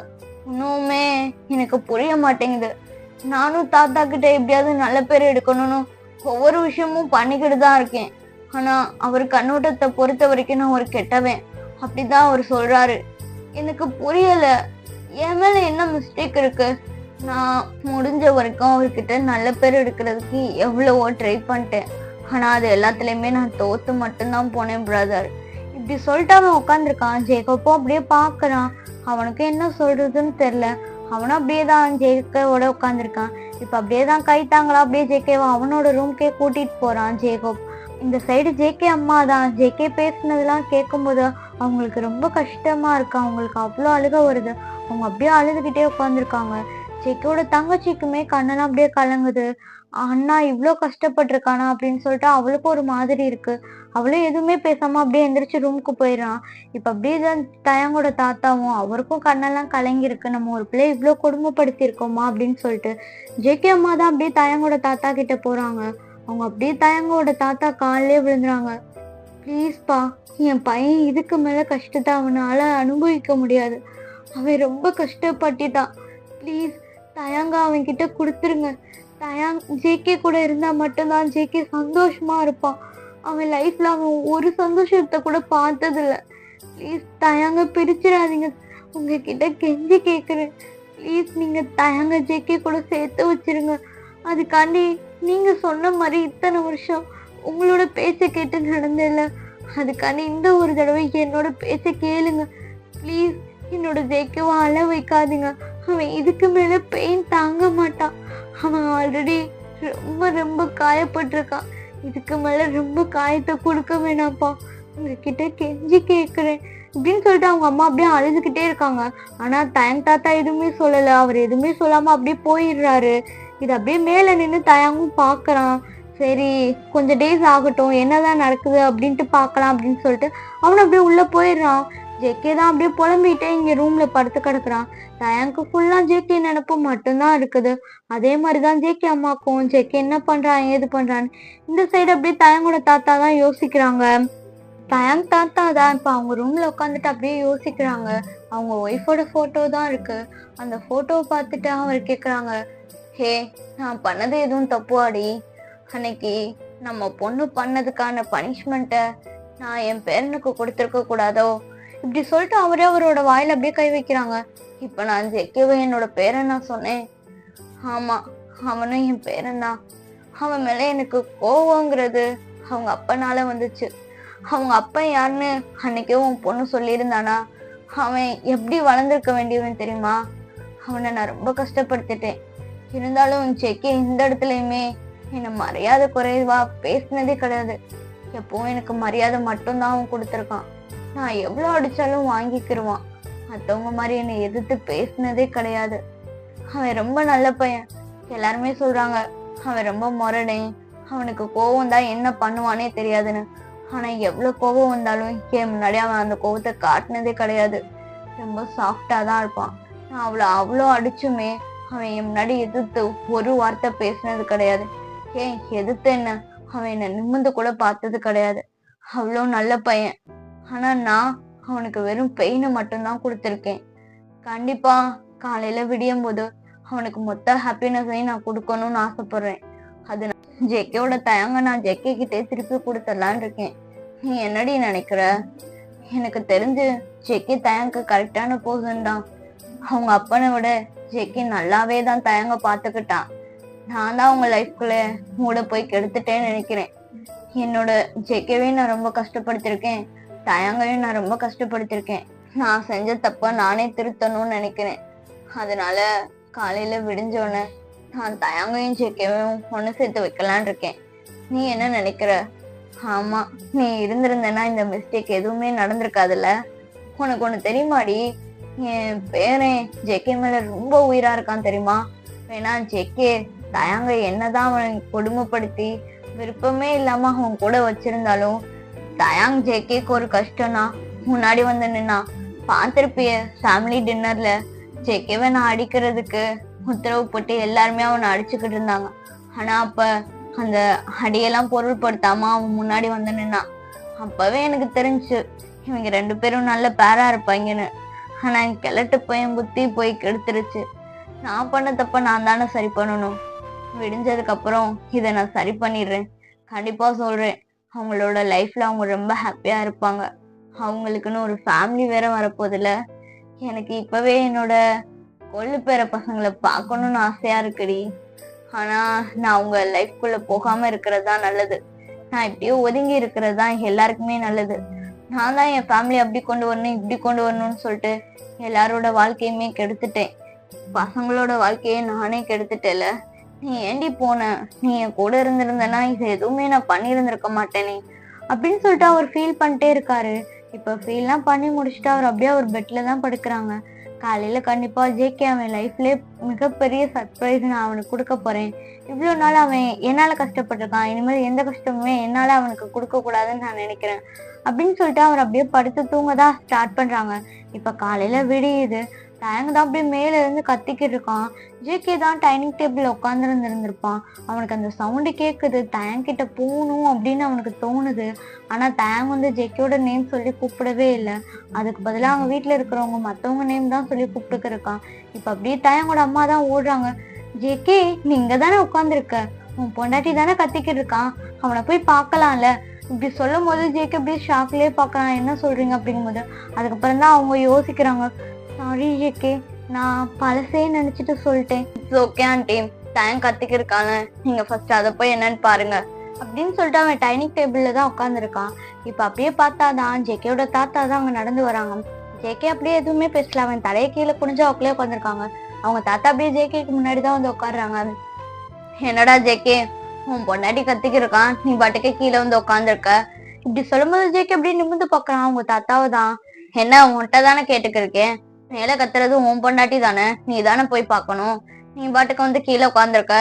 இன்னுமே எனக்கு புரிய மாட்டேங்குது. நானும் தாத்தா கிட்ட எப்படியாவது நல்ல பேர் எடுக்கணும்னு ஒவ்வொரு விஷயமும் பண்ணிக்கிட்டு தான் இருக்கேன். ஆனா அவர் கண்ணோட்டத்தை பொறுத்த வரைக்கும் நான் ஒரு கெட்டவன் அப்படிதான் அவர் சொல்றாரு. எனக்கு புரியல, என் மேல என்ன மிஸ்டேக் இருக்கு? நான் முடிஞ்ச வரைக்கும் அவர்கிட்ட நல்ல பேர் எடுக்கிறதுக்கு எவ்வளவோ ட்ரை பண்ணிட்டேன். ஆனா அது எல்லாத்துலயுமே நான் தோத்து மட்டும்தான் போனேன் பிரதர். இப்படி சொல்லிட்டு அவன் உட்காந்துருக்கான். ஜேக்கப்பும் அப்படியே பாக்குறான். அவனுக்கு என்ன சொல்றதுன்னு தெரியல. அவனும் அப்படியேதான் ஜேக்கோட உட்காந்துருக்கான். இப்ப அப்படியேதான் கை தாங்களா அப்படியே ஜேகேவா அவனோட ரூம்கே கூட்டிட்டு போறான் ஜேக்கப். இந்த சைடு ஜேகே அம்மா தான். ஜேகே பேசுனதெல்லாம் கேட்கும்போது அவங்களுக்கு ரொம்ப கஷ்டமா இருக்கு. அவங்களுக்கு அவ்வளோ அழுக வருது. அவங்க அப்படியே அழுதுகிட்டே உட்காந்துருக்காங்க. ஜேகேவோட தங்கச்சிக்குமே கண்ணெல்லாம் அப்படியே கலங்குது. அண்ணா இவ்வளோ கஷ்டப்பட்டிருக்கானா அப்படின்னு சொல்லிட்டு அவளுக்கும் ஒரு மாதிரி இருக்கு. அவளும் எதுவுமே பேசாம அப்படியே எந்திரிச்சு ரூமுக்கு போயிடறான். இப்ப அப்படியே தான் தயங்கோட தாத்தாவும் அவருக்கும் கண்ணெல்லாம் கலங்கிருக்கு. நம்ம ஒரு பிள்ளை இவ்வளோ கொடுமைப்படுத்தி இருக்கோமா அப்படின்னு சொல்லிட்டு ஜேகே அம்மா தான் அப்படியே தயங்கோட தாத்தா கிட்ட போறாங்க. அவங்க அப்படியே தயங்கோட தாத்தா காலிலே விழுந்துறாங்க. ப்ளீஸ்பா, என் பையன் இதுக்கு மேல கஷ்டத்தை அவனால அனுபவிக்க முடியாது. அவன் ரொம்ப கஷ்டப்பட்டுட்டான். ப்ளீஸ் தயங்கா அவன் கிட்ட கொடுத்துருங்க. தயாங் ஜேகே கூட இருந்தா மட்டும்தான் ஜேகே சந்தோஷமா இருப்பான். அவன் லைஃப்ல அவன் ஒரு சந்தோஷத்தை கூட பார்த்ததில்ல. ப்ளீஸ் தயாங்க பிரிச்சிடாதீங்க, உங்ககிட்ட கெஞ்சி கேட்குறேன். ப்ளீஸ் நீங்க தயாங்க ஜேகே கூட சேர்த்து வச்சிருங்க. அதுக்காண்டி நீங்க சொன்ன மாதிரி இத்தனை வருஷம் உங்களோட பேச்சை கேட்டு நடந்தில்ல, அதுக்காண்டி இந்த ஒரு தடவை என்னோட பேச்சை கேளுங்க. ப்ளீஸ் என்னோட ஜேகேவை அழ வைக்காதீங்க. அவன் இதுக்கு மேல பெயின் தாங்க மாட்டான். அவன் ஆல்ரெடி ரொம்ப ரொம்ப காயப்பட்டிருக்கான். இதுக்கு மேல ரொம்ப காயத்தை கொடுக்க வேணாம்ப்பா, உங்ககிட்ட கெஞ்சி கேட்குறேன் அப்படின்னு சொல்லிட்டு அவங்க அம்மா அப்படியே அழுதுகிட்டே இருக்காங்க. ஆனா தயங் தாத்தா எதுவுமே சொல்லல. அவர் எதுவுமே சொல்லாம அப்படியே போயிடுறாரு. இது அப்படியே மேல நின்று தயங்கும் பாக்குறான். சரி கொஞ்சம் டேஸ் ஆகட்டும், என்னதான் நடக்குது அப்படின்ட்டு பார்க்கலாம் அப்படின்னு சொல்லிட்டு அவன் அப்படியே உள்ள போயிடுறான். ஜேகே தான் அப்படியே புலம்பிட்டே இங்க ரூம்ல படுத்து கிடக்குறான். தயாங்க்கு ஃபுல்லா ஜேகே நினப்பு மட்டும்தான் இருக்குது. அதே மாதிரிதான் ஜேகே அம்மாக்கும் ஜேகே என்ன பண்றான் ஏது பண்றான்னு இந்த சைடு அப்படியே தயங்கோட தாத்தா தான் யோசிக்கிறாங்க. தயாங் தாத்தா தான் இப்ப அவங்க ரூம்ல உட்காந்துட்டு அப்படியே யோசிக்கிறாங்க. அவங்க ஒய்ஃபோட போட்டோ தான் இருக்கு. அந்த போட்டோவை பார்த்துட்டு அவர் கேக்குறாங்க, ஹே நான் பண்ணது எதுவும் தப்புவாடி? அன்னைக்கு நம்ம பொண்ணு பண்ணதுக்கான பனிஷ்மெண்ட்டை நான் என் பேரனுக்கு கொடுத்துருக்க கூடாதோ? இப்படி சொல்லிட்டு அவரே அவரோட வாயில அப்படியே கை வைக்கிறாங்க. இப்ப நான் ஜேகேவை என்னோட பேரன் நான் சொன்னேன். ஆமா, அவனும் என் பேரன் தான். அவன் மேல எனக்கு கோவங்கிறது அவங்க அப்பனால வந்துச்சு. அவங்க அப்பா யாருன்னு அன்னைக்கே உன் பொண்ணு சொல்லியிருந்தானா? அவன் எப்படி வளர்ந்துருக்க வேண்டியவன் தெரியுமா? அவனை நான் ரொம்ப கஷ்டப்படுத்திட்டேன். இருந்தாலும் ஜெக்கி இந்த இடத்துலயுமே என்னை மரியாதை குறைவா பேசினதே கிடையாது. எப்பவும் எனக்கு மரியாதை மட்டும்தான் அவன் கொடுத்துருக்கான். நான் எவ்வளவு அடிச்சாலும் வாங்கிக்கிருவான். மத்தவங்க மாதிரி என்னை எதிர்த்து பேசினதே கிடையாது. அவன் ரொம்ப நல்ல பையன். எல்லாருமே சொல்றாங்க அவன் ரொம்ப முரடேன், அவனுக்கு கோவம் தான் என்ன பண்ணுவானே தெரியாதுன்னு. ஆனா எவ்வளவு கோவம் வந்தாலும் என் முன்னாடி அவன் அந்த கோவத்தை காட்டினதே கிடையாது. ரொம்ப சாஃப்டா தான் இருப்பான். நான் அவ்வளோ அடிச்சுமே அவன் என் முன்னாடி எதிர்த்து ஒரு வார்த்தை பேசினது கிடையாது. ஏன் எதிர்த்து என்ன, அவன் என்ன நிமிர்ந்து கூட பார்த்தது கிடையாது. அவ்வளோ நல்ல பையன். ஆனா நான் அவனுக்கு வெறும் பெயினை மட்டும்தான் கொடுத்துருக்கேன். கண்டிப்பா காலையில விடியும் போது அவனுக்கு மொத்த ஹாப்பினஸையும் நான் கொடுக்கணும்னு ஆசைப்படுறேன். அது ஜெக்கியோட தயங்க நான் ஜெக்கி கிட்டே திருப்பி கொடுத்துடலான் இருக்கேன். நீ என்னடி நினைக்கிற? எனக்கு தெரிஞ்சு ஜெக்கி தயங்க கரெக்டான போர்சன் தான். அவங்க அப்பனை விட ஜெக்கி நல்லாவே தான் தயங்க பாத்துக்கிட்டான். நான் தான் அவங்க லைஃப்குள்ள மூட போய் கெடுத்துட்டேன்னு நினைக்கிறேன். என்னோட ஜெக்கவே நான் ரொம்ப கஷ்டப்படுத்திருக்கேன், தயங்கையும் நான் ரொம்ப கஷ்டப்படுத்திருக்கேன். நான் செஞ்ச தப்ப நானே திருத்தணும்னு நினைக்கிறேன். அதனால காலையில விடிஞ்சோடனே நான் தயங்கையும் ஜெக்கவையும் ஒண்ணு சேர்த்து வைக்கலான் இருக்கேன். நீ என்ன நினைக்கிற? ஆமா, நீ இருந்திருந்தேன்னா இந்த மிஸ்டேக் எதுவுமே நடந்திருக்காதுல்ல. உனக்கு ஒண்ணு தெரியுமாடி, என் பேரன் ஜெக்கே மேல ரொம்ப உயிரா இருக்கான் தெரியுமா? வேணா ஜெக்கே தயங்க என்னதான் அவன் கொடுமைப்படுத்தி விருப்பமே இல்லாம அவன் கூட வச்சிருந்தாலும் தயாங் ஜெக்கேக்கு ஒரு கஷ்டம்னா முன்னாடி வந்து நின்னா. பார்த்திருப்பிய ஃபேமிலி டின்னர்ல ஜெக்கேவை நான் அடிக்கிறதுக்கு உத்தரவு போட்டு எல்லாருமே அவனை அடிச்சுக்கிட்டு இருந்தாங்க. ஆனா அப்ப அந்த அடியெல்லாம் பொருள்படுத்தாம அவன் முன்னாடி வந்து நின்னான். அப்பவே எனக்கு தெரிஞ்சு இவங்க 2 பேரும் நல்ல பேரா இருப்பாங்கன்னு. ஆனா கிழட்டு பையன் புத்தி போய் கெடுத்துருச்சு. நான் பண்ண தப்ப நான் தானே சரி பண்ணணும். விடிஞ்சதுக்கு அப்புறம் இதை நான் சரி பண்ணிடுறேன். கண்டிப்பா சொல்றேன், அவங்களோட லைஃப்ல அவங்க ரொம்ப ஹாப்பியா இருப்பாங்க. அவங்களுக்குன்னு ஒரு ஃபேமிலி வேற வரப்போதில்ல. எனக்கு இப்பவே என்னோட கொள்ளு பேர பசங்களை பார்க்கணும்னு ஆசையா இருக்குடி. ஆனா நான் அவங்க லைஃப்குள்ள போகாம இருக்கிறது தான் நல்லது. நான் இப்படியே ஒதுங்கி இருக்கிறது தான் எல்லாருக்குமே நல்லது. நான் தான் என் ஃபேமிலி அப்படி கொண்டு வரணும் இப்படி கொண்டு வரணும்னு சொல்லிட்டு எல்லாரோட வாழ்க்கையுமே கெடுத்துட்டேன். பசங்களோட வாழ்க்கையை நானே கெடுத்துட்டேல. நீ ஏண்டி போன? நீ என் கூட இருந்திருந்தனா இது எதுவுமே நான் பண்ணியிருந்திருக்க மாட்டேனே அப்படின்னு சொல்லிட்டு அவர் ஃபீல் பண்ணிட்டே இருக்காரு. இப்ப ஃபீல்லாம் பண்ணி முடிச்சுட்டு அவர் அப்படியே அவர் பெட்ல தான் படுக்கிறாங்க. காலையில கண்டிப்பா ஜேகே அவன் லைஃப்ல மிகப்பெரிய சர்ப்ரைஸ் நான் அவனுக்கு கொடுக்க போறேன். இவ்வளவு நாள் அவன் என்னால கஷ்டப்பட்டிருக்கான், இனிமேல் எந்த கஷ்டமுமே என்னால அவனுக்கு கொடுக்க கூடாதுன்னு நான் நினைக்கிறேன் அப்படின்னு சொல்லிட்டு அவர் அப்படியே படுத்து தூங்கதான் ஸ்டார்ட் பண்றாங்க. இப்ப காலையில விடியுது. டயங் தான் அப்படியே மேல இருந்து கத்திக்கிட்டு இருக்கான். ஜேகே தான் டைனிங் டேபிள்ல உட்கார்ந்து இருந்திருப்பான். அவனுக்கு அந்த சவுண்டு கேக்குது. டயங் கிட்ட போகணும் அப்படின்னு அவனுக்கு தோணுது. ஆனா டயங் வந்து ஜேகேயோட நேம் சொல்லி கூப்பிடவே இல்லை. அதுக்கு பதிலா அவங்க வீட்டுல இருக்கிறவங்க மத்தவங்க நேம் தான் சொல்லி கூப்பிட்டுக்கு இருக்கான். இப்ப அப்படியே டயங்கோட அம்மா தான் ஓடுறாங்க. ஜேகே, நீ இங்க தானே உட்காந்துருக்க, உன் பொண்டாட்டி தானே கத்திக்கிட்டு இருக்கான், அவனை போய் பார்க்கலாம்ல. இப்படி சொல்லும் போது ஜேகே அப்படியே ஷாக்லயே பாக்கலாம், என்ன சொல்றீங்க அப்படிங்கும் போது அதுக்கப்புறம் தான் அவங்க யோசிக்கிறாங்க. சாரி ஜேகே, நான் பழசே நினைச்சிட்டு சொல்லிட்டேன். இட்ஸ் ஓகே ஆண்டி, டைம் கத்திக்கு இருக்காங்க, நீங்க ஃபர்ஸ்ட் அதை போய் என்னன்னு பாருங்க அப்படின்னு சொல்லிட்டு அவன் டைனிங் டேபிள்ல தான் உட்காந்துருக்கான். இப்ப அப்படியே பார்த்தாதான் ஜேகேயோட தாத்தா தான் அவங்க நடந்து வராங்க. ஜேகே அப்படியே எதுவுமே பேசல, அவன் தலையை கீழே குனிஞ்சு அவங்களே உட்காந்துருக்காங்க. அவங்க தாத்தா அப்படியே ஜேகேக்கு முன்னாடிதான் வந்து உட்காடுறாங்க. என்னடா ஜேகே, உன் பொண்டாட்டி கத்திக்கு இருக்கான், நீ பாட்டுக்கு கீழே வந்து உட்காந்துருக்க. இப்படி சொல்லும் போது ஜேகே அப்படியே நிமிந்து பாக்குறான் அவங்க தாத்தாவை தான். என்ன உன்கிட்ட தானே கேட்டுக்கிருக்கேன், மேல கத்துறது உன் பொண்டாட்டி தானே, நீ தானே போய் பார்க்கணும், நீ பாட்டுக்கு வந்து கீழே உட்காந்துருக்க,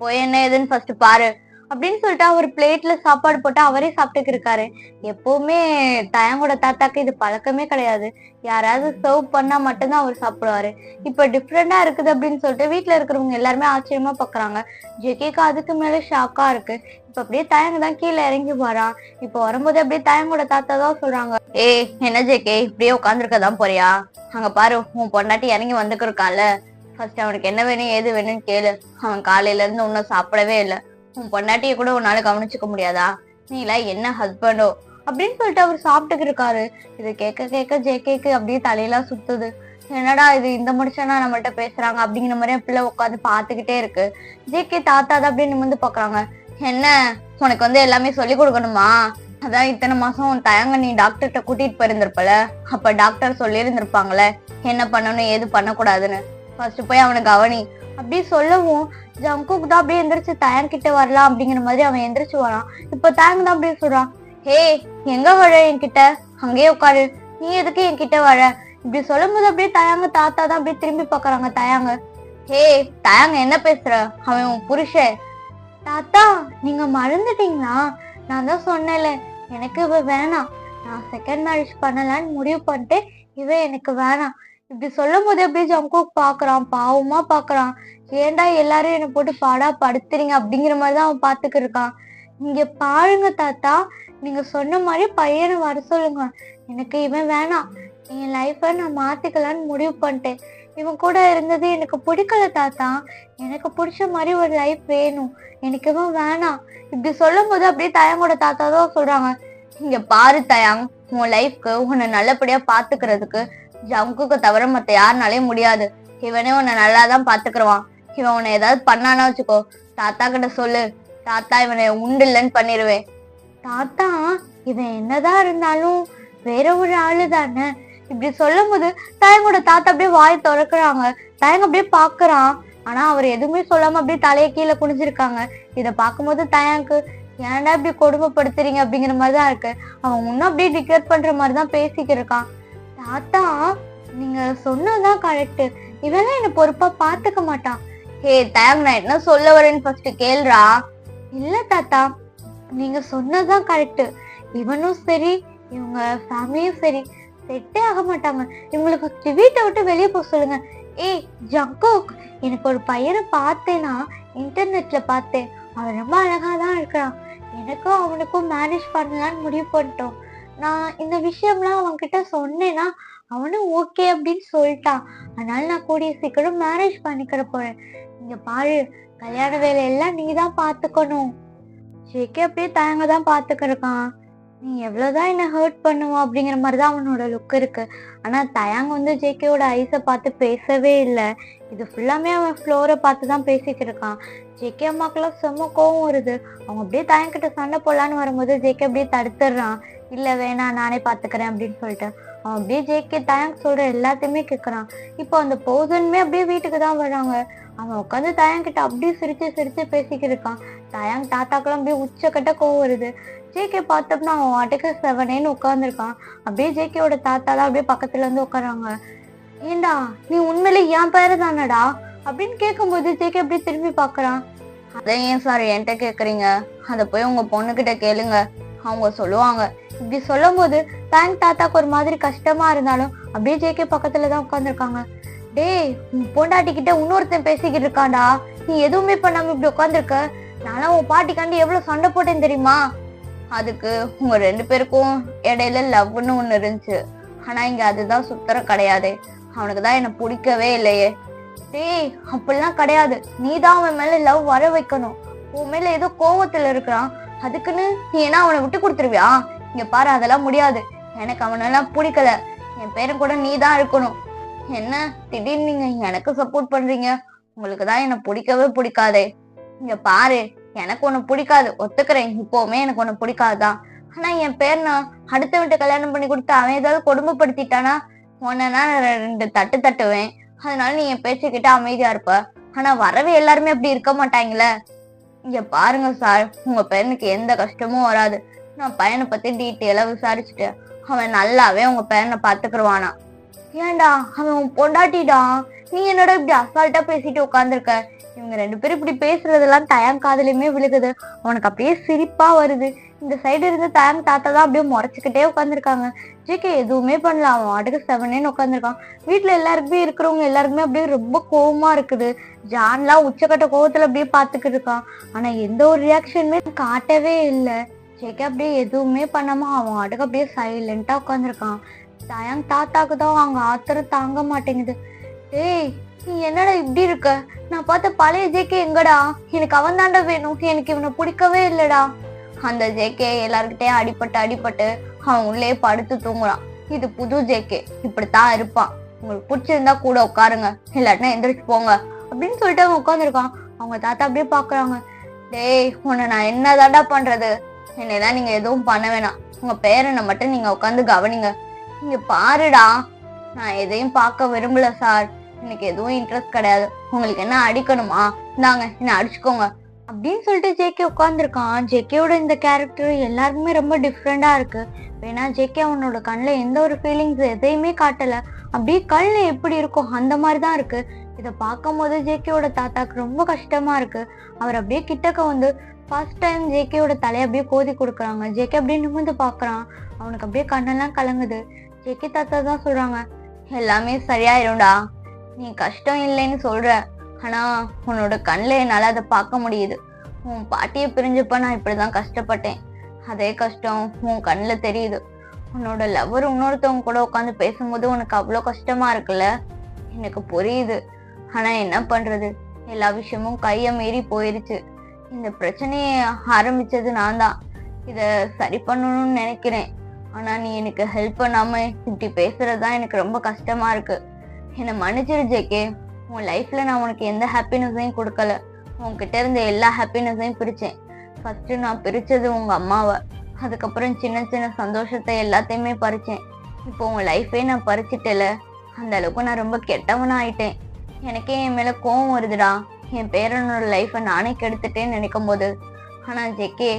போய் என்ன ஏதுன்னு ஃபர்ஸ்ட் பாரு அப்படின்னு சொல்லிட்டு அவர் பிளேட்ல சாப்பாடு போட்டு அவரே சாப்பிட்டுக்கு இருக்காரு. எப்பவுமே தயங்கோட தாத்தாக்கு இது பழக்கமே கிடையாது. யாராவது சர்வ் பண்ணா மட்டும்தான் அவர் சாப்பிடுவாரு. இப்ப டிஃப்ரெண்டா இருக்குது அப்படின்னு சொல்லிட்டு வீட்டுல இருக்கிறவங்க எல்லாருமே ஆச்சரியமா பாக்குறாங்க. ஜேகேக்கு அதுக்கு மேல ஷாக்கா இருக்கு. இப்ப அப்படியே தயங்க தான் கீழே இறங்கி வரான். இப்ப வரும்போது அப்படியே தயங்கோட தாத்தா தான் சொல்றாங்க, ஏய் என்ன ஜேகே இப்படியே உட்காந்துருக்கதான் போறியா, அங்க பாரு உன் பொண்டாட்டி இறங்கி வந்துக்கிருக்கான்ல, ஃபர்ஸ்ட் அவனுக்கு என்ன வேணும் ஏது வேணும்னு கேளு. அவன் காலையில இருந்து ஒன்னும் சாப்பிடவே இல்லை, உன் பொண்டாட்டிய கூட உன்னால கவனிச்சுக்க முடியாதா, நீல என்ன ஹஸ்பண்டோ அப்படின்னு சொல்லிட்டு அவர் சாப்பிட்டுக்கு இருக்காரு. இதை கேட்க கேட்க ஜேகேக்கு அப்படியே தலையெல்லாம் சுத்துது. என்னடா இது, இந்த மனுஷனா நம்மள்ட்ட பேசுறாங்க அப்படிங்கிற மாதிரி பிள்ளை உட்காந்து பாத்துக்கிட்டே இருக்கு. ஜேகே தாத்தா தான் அப்படியே நிமிந்து பாக்குறாங்க. என்ன உனக்கு வந்து எல்லாமே சொல்லி கொடுக்கணுமா, அதான் இத்தனை மாசம் உன் தயங்க நீ டாக்டர்கிட்ட கூட்டிட்டு போயிருந்திருப்பல, அப்ப டாக்டர் சொல்லியிருந்திருப்பாங்களே என்ன பண்ணணும் ஏது பண்ணக்கூடாதுன்னு. ஃபர்ஸ்ட் போய் அவனை கவனி அப்படி சொல்லவும் ஜங்குக்கு தான் அப்படியே எந்திரிச்சு தயங் கிட்ட வரலாம் அப்படிங்கிற மாதிரி அவன் எந்திரிச்சு வரான். இப்ப தயங் தான் அப்படியே சொல்றான், ஹே எங்க வர என்கிட்ட, அங்கேயே உட்காரு, நீ எதுக்கு என்கிட்ட வர? இப்படி சொல்லும் போது அப்படியே தயாங்க தாத்தா தான் அப்படியே திரும்பி பாக்குறாங்க. தயாங்க, ஹே தயாங்க என்ன பேசுற, அவன் உன் புருஷன். தாத்தா நீங்க மறந்துட்டீங்களா? நான் தான் சொன்னேன்ல எனக்கு இவ வேணாம், நான் செகண்ட் மேரேஜ் பண்ணலான்னு முடிவு பண்ணிட்டு இவ எனக்கு வேணாம். இப்படி சொல்லும் போது அப்படியே ஜங்குக் பாக்குறான், பாவமா பாக்குறான். ஏன்டா எல்லாரும் என்னை போட்டு பாடா படுத்துறீங்க அப்படிங்கிற மாதிரிதான் அவன் பாத்துக்கு இருக்கான். இங்க பாருங்க தாத்தா, நீங்க சொன்ன மாதிரி பையனை வர சொல்லுங்க, எனக்கு இவன் வேணாம், என் லைஃப நான் மாத்திக்கலான்னு முடிவு பண்ணிட்டேன். இவன் கூட இருந்தது எனக்கு பிடிக்கல தாத்தா, எனக்கு பிடிச்ச மாதிரி ஒரு லைஃப் வேணும், எனக்கு இவன் வேணாம். இப்படி சொல்லும் போது அப்படியே தயங்கோட தாத்தா தான் சொல்றாங்க, இங்க பாரு தயாங், உன் லைஃப்க்கு உன்னை நல்லபடியா பாத்துக்கிறதுக்கு ஜங்குக்கு தவிர மத்த யாருனாலே முடியாது. இவனே உன்னை நல்லாதான் பாத்துக்கிடுவான். இவன் உன்னை ஏதாவது பண்ணானா வச்சுக்கோ, தாத்தா கிட்ட சொல்லு, தாத்தா இவனை உண்டு இல்லைன்னு பண்ணிடுவேன். தாத்தா இவன் என்னதான் இருந்தாலும் வேற ஒரு ஆளு தானே. இப்படி சொல்லும் போது தயங்கோட தாத்தா அப்படியே வாய் திறக்குறாங்க. தயங்க அப்படியே பாக்குறான், ஆனா அவர் எதுவுமே சொல்லாம அப்படியே தலையை கீழே குனிஞ்சிருக்காங்க. இதை பார்க்கும்போது தயங்கு ஏன்டா இப்படி கொடுமைப்படுத்துறீங்க அப்படிங்கிற மாதிரிதான் இருக்கு. அவன் முன்ன அப்படியே டிக்ளேர் பண்ற மாதிரிதான் பேசிக்கிட்டு இருக்கான். தாத்தா நீங்க சொன்னதுதான் கரெக்ட், இவெல்லாம் என்ன பொறுப்பா பாத்துக்க மாட்டான். ஹே தயங், நான் என்ன சொல்ல வரேன்னு ஃபர்ஸ்ட் கேள்றா. இல்ல தாத்தா நீங்க சொன்னதுதான் கரெக்ட், இவனும் சரி இவங்க ஃபேமிலியும் சரி செட்டே ஆக மாட்டாங்க, இவங்களுக்கு வீட்டை விட்டு வெளியே போக சொல்லுங்க. ஏய் ஜங்குக், எனக்கு ஒரு பையனை பார்த்தேன்னா இன்டர்நெட்ல பார்த்தேன், அவன் ரொம்ப அழகாதான் இருக்கிறான், எனக்கும் அவனுக்கும் மேரேஜ் பண்ணலான்னு முடிவு பண்ணிட்டோம். நான் இந்த விஷயம்லாம் அவன்கிட்ட சொன்னேன்னா அவனும் ஓகே அப்படின்னு சொல்லிட்டான், அதனால நான் கூடிய சீக்கிரம் மேரேஜ் பண்ணிக்கிற போறேன். இங்க பாரு, கல்யாண வேலையெல்லாம் நீ தான் பாத்துக்கணும். ஜேகே அப்படியே தயங்க தான் பாத்துக்கிருக்கான். நீ எவ்வளவுதான் என்ன ஹர்ட் பண்ணுவோம் அப்படிங்கிற மாதிரிதான் அவனோட லுக் இருக்கு. ஆனா தயாங் வந்து ஜேகேயோட ஐஸை பார்த்து பேசவே இல்லை. இது ஃபுல்லாமே அவன் ஃப்ளோரை பார்த்து தான் பேசிட்டு இருக்கான். ஜேகே அம்மாக்கெல்லாம் செம்ம கோவம் வருது. அவங்க அப்படியே தயாங் கிட்ட சண்டை போடலான்னு வரும்போது ஜேகே அப்படியே தடுத்துடுறான். இல்ல வேணாம் நானே பாத்துக்கிறேன் அப்படின்னு சொல்லிட்டு அவன் அப்படியே ஜேகே தயாங் சொல்ற எல்லாத்தையுமே கேட்கறான். இப்போ அந்த பர்சனுமே அப்படியே வீட்டுக்கு தான் வர்றாங்க. அவன் உட்காந்து தயாங் கிட்ட அப்படியே சிரிச்சு சிரிச்சு பேசிக்கிட்டு இருக்கான். தயாங் தாத்தாக்கெல்லாம் அப்படியே உச்சக்கட்ட கோவம் வருது. ஜேகே பார்த்தோம்னா அவன் வாட்டுக்கு செவனேன்னு உட்காந்துருக்கான். அப்படியே ஜேகேயோட தாத்தா தான் அப்படியே பக்கத்துல இருந்து உட்காராங்க. ஏண்டா நீ உண்மையில என் பேரு தானடா அப்படின்னு கேட்கும்போது ஜேகே அப்படியே திரும்பி பாக்குறான். அதை ஏன் சார் என்கிட்ட கேக்குறீங்க, அதை போய் உங்க பொண்ணுகிட்ட கேளுங்க, அவங்க சொல்லுவாங்க. இப்படி சொல்லும் போது தேங்க் தாத்தாக்கு ஒரு மாதிரி கஷ்டமா இருந்தாலும் அப்படியே ஜேகே பக்கத்துலதான் உட்காந்துருக்காங்க. டேய் உன் பொண்டாட்டி கிட்ட இன்னொருத்தன் பேசிக்கிட்டு இருக்காண்டா, நீ எதுவுமே பண்ணாம இப்படி உட்காந்துருக்க, நானும் உன் பாட்டிக்காண்டி எவ்வளவு சண்டை போட்டேன்னு தெரியுமா? அதுக்கு உங்க 2 பேருக்கும் இடையில லவ்னு ஒண்ணு இருந்துச்சு, ஆனா இங்க அதுதான் சுத்தரம் கிடையாது, அவனுக்குதான் என்ன பிடிக்கவே இல்லையே. டேய் அப்படிலாம் கிடையாது, நீதான் அவன் மேல லவ் வர வைக்கணும், உன் மேல ஏதோ கோவத்துல இருக்கிறான், அதுக்குன்னு நீ என்ன அவனை விட்டு கொடுத்துருவியா? இங்க பாரு, அதெல்லாம் முடியாது, எனக்கு அவனெல்லாம் பிடிக்கல, என் பேரும் கூட நீ தான் இருக்கணும். என்ன திடீர்னு நீங்க எனக்கு சப்போர்ட் பண்றீங்க? உங்களுக்கு தான் என்ன பிடிக்கவே பிடிக்காதே. இங்க பாரு, எனக்கு ஒண்ணு பிடிக்காது ஒத்துக்கிறேன், இப்பவுமே எனக்கு ஒண்ணு பிடிக்காதுதான், ஆனா என் பேர் நான் அடுத்த விட்டு கல்யாணம் பண்ணி கொடுத்து அவன் ஏதாவது கொடுமைப்படுத்திட்டானா உன்னா 2 தட்டு தட்டுவேன். அதனால நீ என் பேச்ச கிட்ட அமைதியா இருப்ப. ஆனா வரவே எல்லாருமே அப்படி இருக்க மாட்டாங்களே. இங்க பாருங்க சார், உங்க பையனுக்கு எந்த கஷ்டமும் வராது, நான் பையனை பத்தி டீட்டெயிலா விசாரிச்சுட்டு அவன் நல்லாவே உங்க பையனை பாத்துக்கிடுவானா. ஏன்டா அவன் உன் பொண்டாட்டிடா, நீ என்னோட இப்படி அசால்ட்டா பேசிட்டு உட்காந்துருக்க. இவங்க 2 பேரும் இப்படி பேசுறதெல்லாம் தயாங் காதலையுமே விழுகுது. அவனுக்கு அப்படியே சிரிப்பா வருது. இந்த சைடு இருந்து தயாங் தாத்தா தான் அப்படியே முறைச்சுக்கிட்டே உட்காந்துருக்காங்க. ஜேகே எதுவுமே பண்ணல, அவன் வாட்டுக்கு செவனேன்னு உட்காந்துருக்கான். வீட்டுல எல்லாருக்குமே இருக்கிறவங்க எல்லாருக்குமே அப்படியே ரொம்ப கோவமா இருக்குது. ஜான்லாம் உச்சக்கட்ட கோவத்துல அப்படியே பாத்துக்கிட்டு இருக்கான். ஆனா எந்த ஒரு ரியாக்ஷனுமே காட்டவே இல்லை. ஜேகே அப்படியே எதுவுமே பண்ணாம அவன் வாட்டுக்கு அப்படியே சைலண்டா உட்காந்துருக்கான். தயாங் தாத்தாக்கு தான் அவங்க ஆத்திரம் தாங்க மாட்டேங்குது. ஏய் நீ என்னடா இப்படி இருக்க, நான் பார்த்த பழைய ஜேகே எங்கடா, எனக்கு அவன் தாண்டா வேணும், எனக்கு இவனை பிடிக்கவே இல்லடா. அந்த ஜேகே எல்லார்கிட்டயும் அடிபட்டு அவன் உள்ளே படுத்து தூங்குறான். இது புது ஜேகே, இப்படித்தான் இருப்பான், உங்களுக்கு பிடிச்சிருந்தா கூட உட்காருங்க, இல்லாட்டினா எந்திரிச்சு போங்க அப்படின்னு சொல்லிட்டு அவன் உட்காந்துருக்கான். அவங்க தாத்தா அப்படியே பாக்குறாங்க. டேய் உன்னை நான் என்ன தாண்டா பண்றது, என்னதான் நீங்க எதுவும் பண்ண வேணாம், உங்க பேரனை மட்டும் நீங்க உட்காந்து கவனிங்க. இங்க பாருடா, நான் எதையும் பார்க்க விரும்பல சார், எனக்கு எதுவும் இன்ட்ரெஸ்ட் கிடையாது, உங்களுக்கு என்ன அடிக்கணுமா, இந்தாங்க என்ன அடிச்சுக்கோங்க அப்படின்னு சொல்லிட்டு ஜேகே உட்காந்துருக்கான். ஜேகேயோட இந்த கேரக்டர் எல்லாருக்குமே ரொம்ப டிஃப்ரெண்டா இருக்கு. ஏன்னா ஜேகே அவனோட கண்ணில் எந்த ஒரு ஃபீலிங்ஸ் எதையுமே காட்டல, அப்படியே கண்ணில் எப்படி இருக்கும் அந்த மாதிரி தான் இருக்கு. இதை பார்க்கும் போது ஜேகேயோட தாத்தாக்கு ரொம்ப கஷ்டமா இருக்கு. அவர் அப்படியே கிட்டக்க வந்து ஃபர்ஸ்ட் டைம் ஜேகேயோட தலையை அப்படியே கோதி கொடுக்குறாங்க. ஜேகே அப்படியே நிமிர்ந்து பார்க்குறான். அவனுக்கு அப்படியே கண்ணெல்லாம் கலங்குது. ஜேகே தாத்தா தான் சொல்றாங்க, எல்லாமே சரியாயிரும்டா, நீ கஷ்டம் இல்லைன்னு சொல்ற, ஆனா உன்னோட கண்ணில் என்னால் அதை பார்க்க முடியுது. உன் பாட்டியை பிரிஞ்சப்ப நான் இப்படிதான் கஷ்டப்பட்டேன், அதே கஷ்டம் உன் கண்ணில் தெரியுது. உன்னோட லவ்வர் இன்னொருத்தவங்க கூட உட்காந்து பேசும்போது உனக்கு அவ்வளோ கஷ்டமா இருக்குல்ல, எனக்கு புரியுது. ஆனா என்ன பண்றது, எல்லா விஷயமும் கையை மீறி போயிருச்சு. இந்த பிரச்சனையை ஆரம்பிச்சது நான் தான். இதை சரி பண்ணணும்னு நினைக்கிறேன். ஆனா நீ எனக்கு ஹெல்ப் பண்ணாம இப்படி பேசுறதுதான் எனக்கு ரொம்ப கஷ்டமா இருக்கு. என்னை மன்னிச்சிரு ஜேகே. உன் லைஃப்ல நான் உனக்கு எந்த ஹாப்பினஸையும் கொடுக்கல. உன்கிட்ட இருந்த எல்லா ஹாப்பினஸையும் பிரிச்சேன். ஃபர்ஸ்ட் நான் பிரிச்சது உங்க அம்மாவை, அதுக்கப்புறம் சின்ன சின்ன சந்தோஷத்தை எல்லாத்தையுமே பறிச்சேன். இப்போ உன் லைஃபே நான் பறிச்சிட்டல. அந்த அளவுக்கு நான் ரொம்ப கெட்டவனா ஆயிட்டேன். எனக்கே என் மேல கோவம் வருதுடா, என் பேரனோட லைஃப்பை நானே கெடுத்துட்டேன்னு நினைக்கும் போது. ஆனா ஜேகே,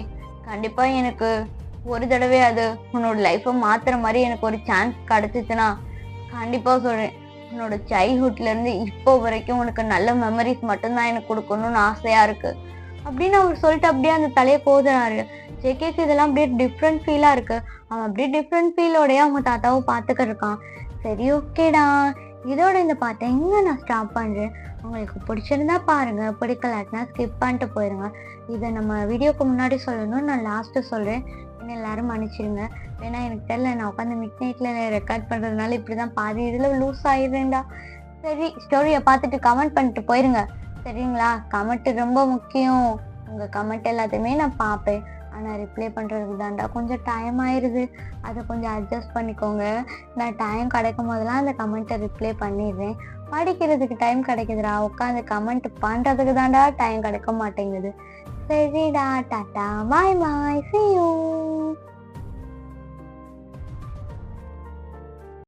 கண்டிப்பா எனக்கு ஒரு தடவை அது உன்னோட லைஃப்பை மாத்துற மாதிரி எனக்கு ஒரு சான்ஸ் கிடைச்சிச்சுன்னா கண்டிப்பா சொல்றேன், உன்னோட சைல்ட்ஹுட்ல இருந்து இப்போ வரைக்கும் உனக்கு நல்ல மெமரிஸ் மட்டும்தான் எனக்கு கொடுக்கணும்னு ஆசையா இருக்கு அப்படின்னு அவர் சொல்லிட்டு அப்படியே அந்த தலையை கோதுறாரு. ஜேகேக்கு இதெல்லாம் அப்படியே டிஃப்ரெண்ட் ஃபீலா இருக்கு. அவன் அப்படியே டிஃப்ரெண்ட் ஃபீலோடய அவங்க தாத்தாவை பார்த்துக்கிட்டு இருக்கான். சரி ஓகேடா, இதோட இந்த பாட்டை இங்கே நான் ஸ்டாப் பண்ணுறேன். உங்களுக்கு பிடிச்சிருந்தா பாருங்க, பிடிக்கலாட்டினா ஸ்கிப் பண்ணிட்டு போயிடுங்க. இதை நம்ம வீடியோக்கு முன்னாடி சொல்லணும், நான் லாஸ்ட்டு சொல்கிறேன், இன்னும் எல்லாரும் மன்னிச்சிடுங்க. ஏன்னா எனக்கு தெரியல, நான் உட்காந்து மிட் நைட்டில் ரெக்கார்ட் பண்ணுறதுனால இப்படி தான் பாதி இதில் லூஸ் ஆகிடுறேன்டா. சரி, ஸ்டோரியை பார்த்துட்டு கமெண்ட் பண்ணிட்டு போயிருங்க, சரிங்களா? கமெண்ட் ரொம்ப முக்கியம். உங்கள் கமெண்ட் எல்லாத்தையுமே நான் பார்ப்பேன், ஆனால் ரிப்ளை பண்ணுறதுக்கு தான்டா கொஞ்சம் டைம் ஆயிடுது, அதை கொஞ்சம் அட்ஜஸ்ட் பண்ணிக்கோங்க. நான் டைம் கிடைக்கும் போதெல்லாம் அந்த கமெண்ட்டை ரிப்ளை பண்ணிடுறேன். படிக்கிறதுக்கு டைம் கிடைக்குதுடா, உட்காந்து கமெண்ட் பண்ணுறதுக்கு தான்டா டைம் கிடைக்க மாட்டேங்குது. சரிடா, tata, bye bye, see you.